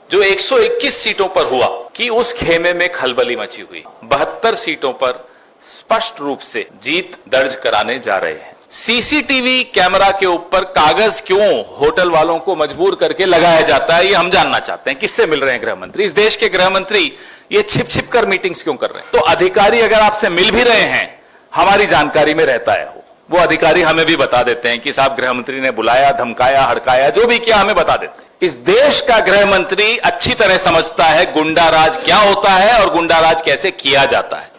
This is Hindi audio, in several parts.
जो 121 सीटों पर हुआ कि उस खेमे में खलबली मची हुई। 72 सीटों पर स्पष्ट रूप से जीत दर्ज कराने जा रहे हैं। सीसीटीवी कैमरा के ऊपर कागज क्यों होटल वालों को मजबूर करके लगाया जाता है, ये हम जानना चाहते हैं। किससे मिल रहे हैं गृह मंत्री? इस देश के गृह मंत्री ये छिप छिप कर मीटिंग्स क्यों कर रहे हैं? तो अधिकारी अगर आपसे मिल भी रहे हैं, हमारी जानकारी में रहता है वो अधिकारी हमें भी बता देते हैं कि साहब गृह मंत्री ने बुलाया, धमकाया, हड़काया, जो भी किया हमें बता देते हैं। इस देश का गृह मंत्री अच्छी तरह समझता है गुंडा राज क्या होता है और गुंडा राज कैसे किया जाता है।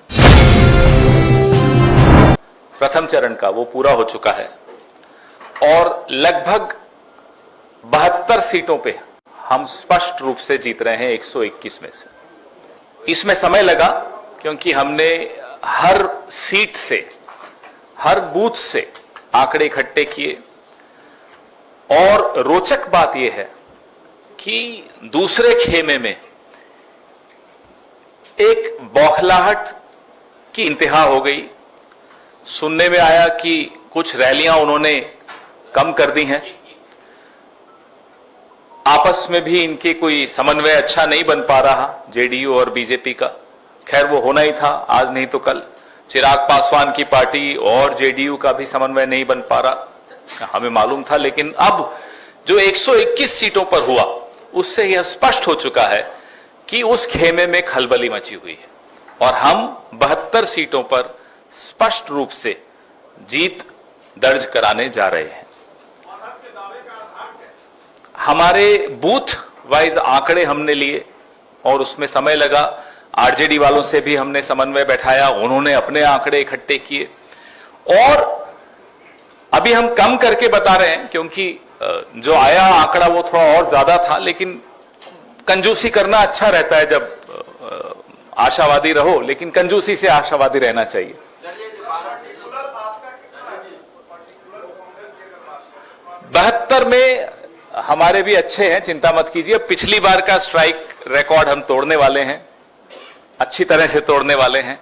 प्रथम चरण का वो पूरा हो चुका है और लगभग 72 सीटों पे हम स्पष्ट रूप से जीत रहे हैं 121 में से। इसमें समय लगा क्योंकि हमने हर सीट से, हर बूथ से आंकड़े इकट्ठे किए और रोचक बात यह है कि दूसरे खेमे में एक बौखलाहट की इंतहा हो गई। सुनने में आया कि कुछ रैलियां उन्होंने कम कर दी हैं, आपस में भी इनके कोई समन्वय अच्छा नहीं बन पा रहा जेडीयू और बीजेपी का। खैर वो होना ही था, आज नहीं तो कल। चिराग पासवान की पार्टी और जेडीयू का भी समन्वय नहीं बन पा रहा, हमें मालूम था। लेकिन अब जो 121 सीटों पर हुआ उससे यह स्पष्ट हो चुका है कि उस खेमे में खलबली मची हुई है और हम 72 सीटों पर स्पष्ट रूप से जीत दर्ज कराने जा रहे हैं। हमारे बूथ वाइज आंकड़े हमने लिए और उसमें समय लगा। आरजेडी वालों से भी हमने समन्वय बैठाया, उन्होंने अपने आंकड़े इकट्ठे किए और अभी हम कम करके बता रहे हैं क्योंकि जो आया आंकड़ा वो थोड़ा और ज्यादा था। लेकिन कंजूसी करना अच्छा रहता है, जब आशावादी रहो, लेकिन कंजूसी से आशावादी रहना चाहिए। बहत्तर में हमारे भी अच्छे हैं, चिंता मत कीजिए। पिछली बार का स्ट्राइक रिकॉर्ड हम तोड़ने वाले हैं, अच्छी तरह से तोड़ने वाले हैं।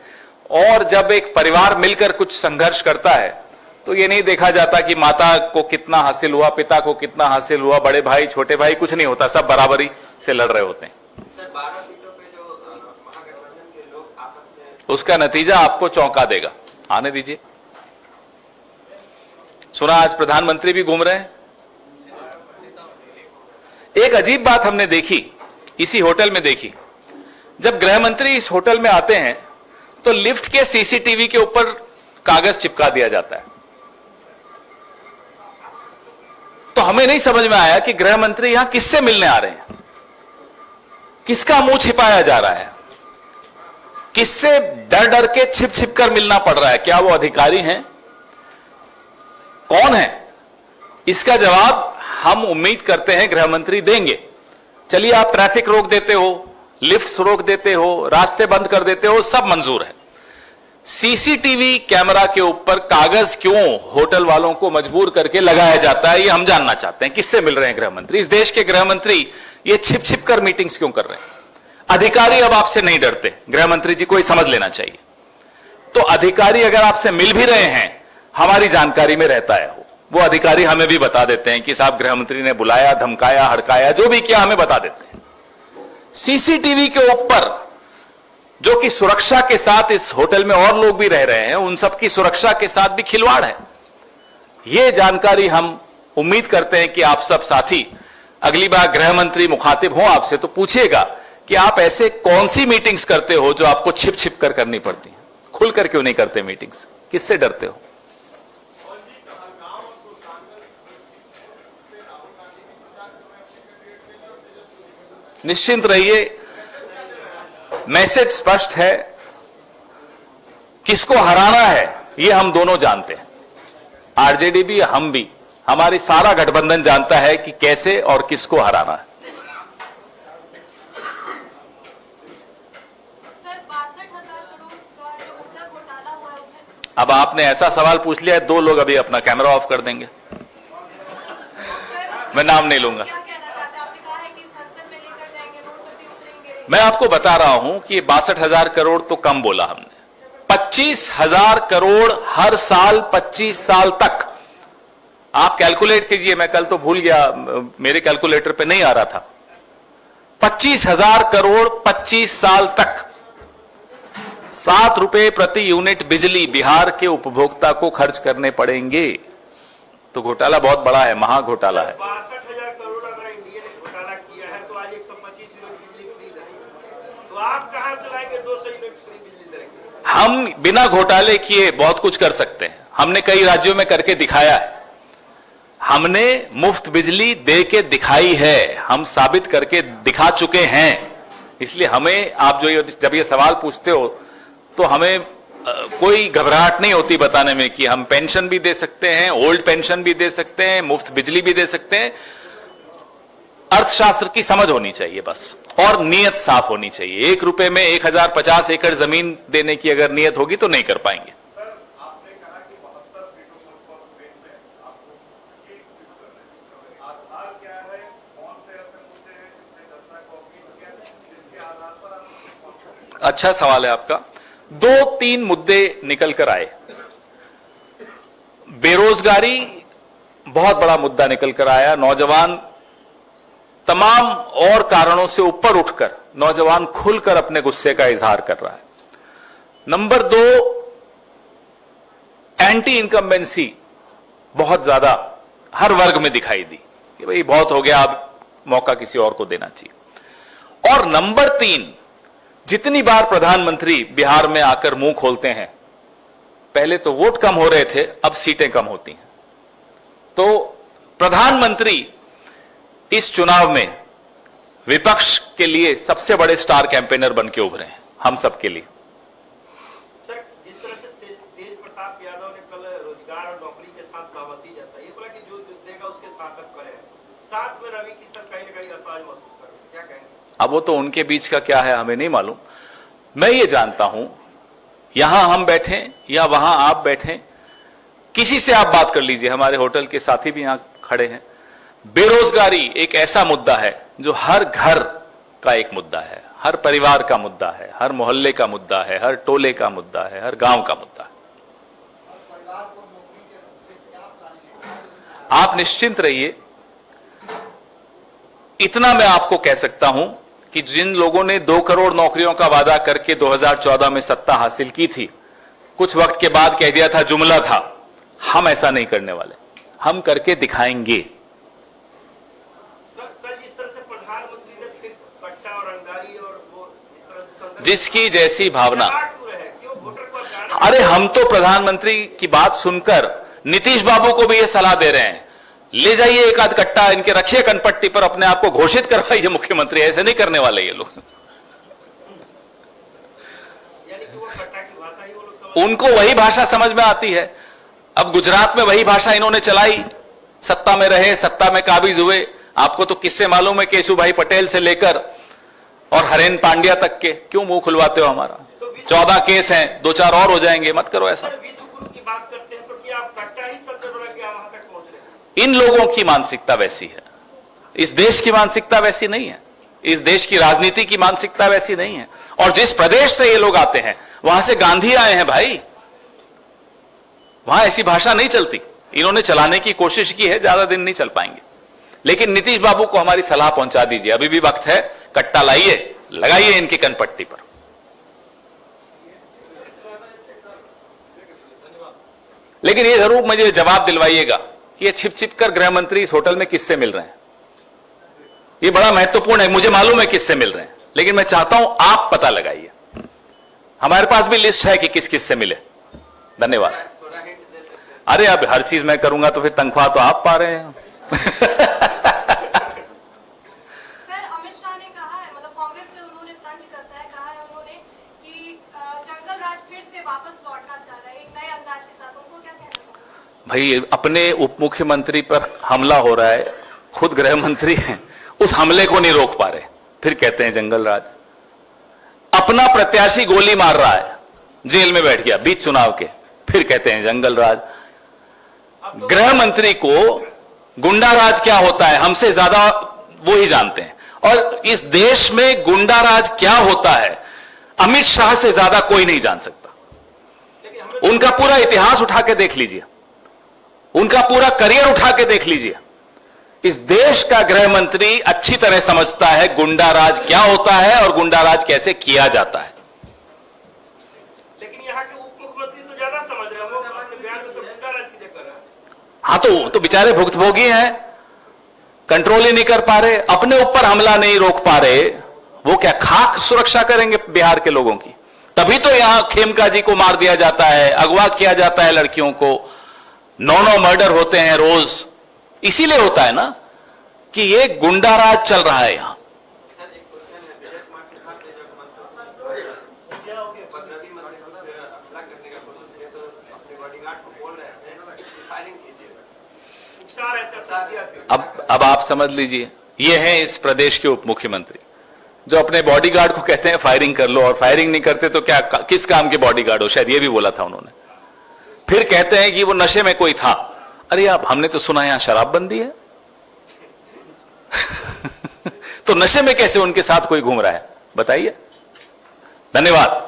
और जब एक परिवार मिलकर कुछ संघर्ष करता है तो ये नहीं देखा जाता कि माता को कितना हासिल हुआ, पिता को कितना हासिल हुआ, बड़े भाई छोटे भाई, कुछ नहीं होता, सब बराबरी से लड़ रहे होते हैं। उसका नतीजा आपको चौंका देगा, आने दीजिए। सुना आज प्रधानमंत्री भी घूम रहे हैं। एक अजीब बात हमने देखी, इसी होटल में देखी। जब गृह मंत्री इस होटल में आते हैं तो लिफ्ट के सीसीटीवी के ऊपर कागज चिपका दिया जाता है। तो हमें नहीं समझ में आया कि गृह मंत्री यहां किससे मिलने आ रहे हैं, किसका मुंह छिपाया जा रहा है, किससे डर डर के छिप छिप कर मिलना पड़ रहा है। क्या वो अधिकारी हैं, कौन है? इसका जवाब हम उम्मीद करते हैं गृह मंत्री देंगे। चलिए, आप ट्रैफिक रोक देते हो, लिफ्ट्स रोक देते हो, रास्ते बंद कर देते हो, सब मंजूर है। सीसीटीवी कैमरा के ऊपर कागज क्यों होटल वालों को मजबूर करके लगाया जाता है, ये हम जानना चाहते हैं। किससे मिल रहे हैं गृह मंत्री? इस देश के गृह मंत्री ये छिप छिप कर मीटिंग्स क्यों कर रहे हैं? अधिकारी अब आपसे नहीं डरते, गृह मंत्री जी को समझ लेना चाहिए। तो अधिकारी अगर आपसे मिल भी रहे हैं, हमारी जानकारी में रहता है वो अधिकारी हमें भी बता देते हैं कि साहब गृह मंत्री ने बुलाया, धमकाया, हड़काया, जो भी किया हमें बता देते हैं। सीसीटीवी के ऊपर जो कि सुरक्षा के साथ इस होटल में और लोग भी रह रहे हैं, उन सबकी सुरक्षा के साथ भी खिलवाड़ है। यह जानकारी हम उम्मीद करते हैं कि आप सब साथी अगली बार गृह मंत्री मुखातिब हो आपसे तो पूछिएगा कि आप ऐसे कौन सी मीटिंग्स करते हो जो आपको छिप छिप कर करनी पड़ती है, खुलकर क्यों नहीं करते मीटिंग्स? किससे डरते हो? निश्चिंत रहिए, मैसेज स्पष्ट है। किसको हराना है ये हम दोनों जानते हैं, आरजेडी भी, हम भी, हमारी सारा गठबंधन जानता है कि कैसे और किसको हराना है। सर, 62,000 करोड़ का जो ऊर्जा घोटाला हुआ है उसमें अब आपने ऐसा सवाल पूछ लिया है, 2 लोग अभी अपना कैमरा ऑफ कर देंगे। मैं नाम नहीं लूंगा। मैं आपको बता रहा हूं कि 62,000 करोड़ तो कम बोला हमने, 25,000 करोड़ हर साल 25 साल तक। आप कैलकुलेट कीजिए, मैं कल तो भूल गया, मेरे कैलकुलेटर पे नहीं आ रहा था। 25,000 करोड़ 25 साल तक 7 रुपए प्रति यूनिट बिजली बिहार के उपभोक्ता को खर्च करने पड़ेंगे। तो घोटाला बहुत बड़ा है, महा घोटाला है। 62,000 करोड़ अगर इंडिया ने घोटाला किया है तो आज 125 यूनिट बिजली फ्री देंगे, तो आप कहां से लाएंगे 200 यूनिट फ्री बिजली देंगे? हम बिना घोटाले किए बहुत कुछ कर सकते हैं, हमने कई राज्यों में करके दिखाया है। हमने मुफ्त बिजली दे के दिखाई है, हम साबित करके दिखा चुके हैं। इसलिए हमें आप जब ये सवाल पूछते हो तो हमें कोई घबराहट नहीं होती बताने में कि हम पेंशन भी दे सकते हैं, ओल्ड पेंशन भी दे सकते हैं, मुफ्त बिजली भी दे सकते हैं। अर्थशास्त्र की समझ होनी चाहिए बस, और नीयत साफ होनी चाहिए। 1 रुपए में 1050 एकड़ जमीन देने की अगर नीयत होगी तो नहीं कर पाएंगे। अच्छा सवाल है आपका। 2-3 मुद्दे निकल कर आए। बेरोजगारी बहुत बड़ा मुद्दा निकल कर आया। नौजवान तमाम और कारणों से ऊपर उठकर नौजवान खुलकर अपने गुस्से का इजहार कर रहा है। नंबर 2, एंटी इनकम्बेंसी बहुत ज्यादा हर वर्ग में दिखाई दी कि भाई बहुत हो गया, अब मौका किसी और को देना चाहिए। और नंबर 3, जितनी बार प्रधानमंत्री बिहार में आकर मुंह खोलते हैं, पहले तो वोट कम हो रहे थे, अब सीटें कम होती हैं। तो प्रधानमंत्री इस चुनाव में विपक्ष के लिए सबसे बड़े स्टार कैंपेनर बन के उभरे हैं, हम सबके लिए। सर, जिस तरह से तेज प्रताप यादव ने कल रोजगार और नौकरी के साथ सहमति जताई, ये बोला कि जो देगा उसके साथ करे, साथ में रवि किशन कहीं ना कहीं असहज महसूस कर रहे हैं, क्या कहेंगे? अब वो तो उनके बीच का क्या है हमें नहीं मालूम। मैं ये जानता हूं, यहां हम बैठे या वहां आप बैठे, किसी से आप बात कर लीजिए, हमारे होटल के साथी भी यहां खड़े हैं। बेरोजगारी एक ऐसा मुद्दा है जो हर घर का एक मुद्दा है, हर परिवार का मुद्दा है, हर मोहल्ले का मुद्दा है, हर टोले का मुद्दा है, हर गांव का मुद्दा है। आप निश्चिंत रहिए, इतना मैं आपको कह सकता हूं कि जिन लोगों ने 2 करोड़ नौकरियों का वादा करके 2014 में सत्ता हासिल की थी, कुछ वक्त के बाद कह दिया था जुमला था, हम ऐसा नहीं करने वाले, हम करके दिखाएंगे। कल जिस तरह से प्रधानमंत्री ने फिर कट्टा और अंगारी और वो इस तरह से संदर्भ जिसकी जैसी भावना। क्यों रहे? क्यों वोटर को अचानक? अरे हम तो प्रधानमंत्री की बात सुनकर नीतीश बाबू को भी यह सलाह दे रहे हैं, ले जाइए एक आध कट्टा, इनके रखिए कनपट्टी पर, अपने आप को घोषित करवाइए मुख्यमंत्री। ऐसे नहीं करने वाले ये लोग। यानी कि वो कट्टा की भाषा ही वो लोग समझ, उनको वही भाषा समझ में आती है। अब गुजरात में वही भाषा इन्होंने चलाई, सत्ता में रहे, सत्ता में काबिज हुए। आपको तो किससे मालूम है, केशुभाई पटेल से लेकर और हरेन पांड्या तक के। क्यों मुंह खुलवाते हो हमारा? 14 केस हैं, 2-4 और हो जाएंगे, मत करो ऐसा। सर, विश्व गुरु की बात करते हैं तो क्या आप कट्टा ही शब्द बोला कि आप वहां तक पहुंच रहे हैं? इन लोगों की मानसिकता वैसी है, इस देश की मानसिकता वैसी नहीं है, इस देश की राजनीति की मानसिकता वैसी नहीं है। और जिस प्रदेश से ये लोग आते हैं वहां से गांधी आए हैं भाई, वहां ऐसी भाषा नहीं चलती। इन्होंने चलाने की कोशिश की है, ज्यादा दिन नहीं चल पाएंगे। लेकिन नीतीश बाबू को हमारी सलाह पहुंचा दीजिए, अभी भी वक्त है, कट्टा लाइए, लगाइए इनकी कनपट्टी पर। लेकिन ये जरूर मुझे जवाब दिलवाइएगा कि ये छिप छिप कर गृह मंत्री इस होटल में किससे मिल रहे हैं। ये बड़ा महत्वपूर्ण है, मुझे मालूम है किससे मिल रहे हैं, लेकिन मैं चाहता हूं आप पता लगाइए। हमारे पास भी लिस्ट है कि किस किस से मिले। धन्यवाद। अरे अब हर चीज मैं करूंगा तो फिर तनख्वाह तो आप पा रहे हैं। सर, अमित शाह ने कहा है, मतलब कांग्रेस में उन्होंने तंज कसा है, कहा है उन्होंने कि जंगल राज फिर से वापस लौटना चाह रहा है एक नए अंदाज के साथ। उनको क्या कहना चाहोगे? भाई अपने उप मुख्यमंत्री पर हमला हो रहा है, खुद गृह मंत्री हैं, उस हमले को नहीं रोक पा रहे, फिर कहते हैं जंगल राज। अपना प्रत्याशी गोली मार रहा है, जेल में बैठ गया बीच चुनाव के, फिर कहते हैं जंगल राज। गृह मंत्री को गुंडा राज क्या होता है हमसे ज्यादा वो ही जानते हैं, और इस देश में गुंडा राज क्या होता है अमित शाह से ज्यादा कोई नहीं जान सकता। उनका पूरा इतिहास उठा के देख लीजिए, उनका पूरा करियर उठा के देख लीजिए। इस देश का गृह मंत्री अच्छी तरह समझता है गुंडा राज क्या होता है और गुंडा राज कैसे किया जाता है। लेकिन यहाँ के उप मुख्यमंत्री तो ज्यादा समझ रहे हैं, वो अपने बयान में तो गुंडा राज सीधे कर रहे हैं। हाँ, तो बेचारे भुक्तभोगी हैं, कंट्रोल ही नहीं कर पा रहे, अपने ऊपर हमला नहीं रोक पा रहे, वो क्या खाक सुरक्षा करेंगे बिहार के लोगों की? तभी तो यहां खेमका जी को मार दिया जाता है, अगवा किया जाता है लड़कियों को, 9 मर्डर होते हैं रोज। इसीलिए होता है ना कि ये गुंडा राज चल रहा है यहां। अब आप समझ लीजिए, ये हैं इस प्रदेश के उप मुख्यमंत्री जो अपने बॉडीगार्ड को कहते हैं फायरिंग कर लो, और फायरिंग नहीं करते तो क्या किस काम के बॉडीगार्ड हो, शायद ये भी बोला था उन्होंने। फिर कहते हैं कि वो नशे में कोई था। अरे आप, हमने तो सुना यहां शराबबंदी है तो नशे में कैसे उनके साथ कोई घूम रहा है, बताइए। धन्यवाद।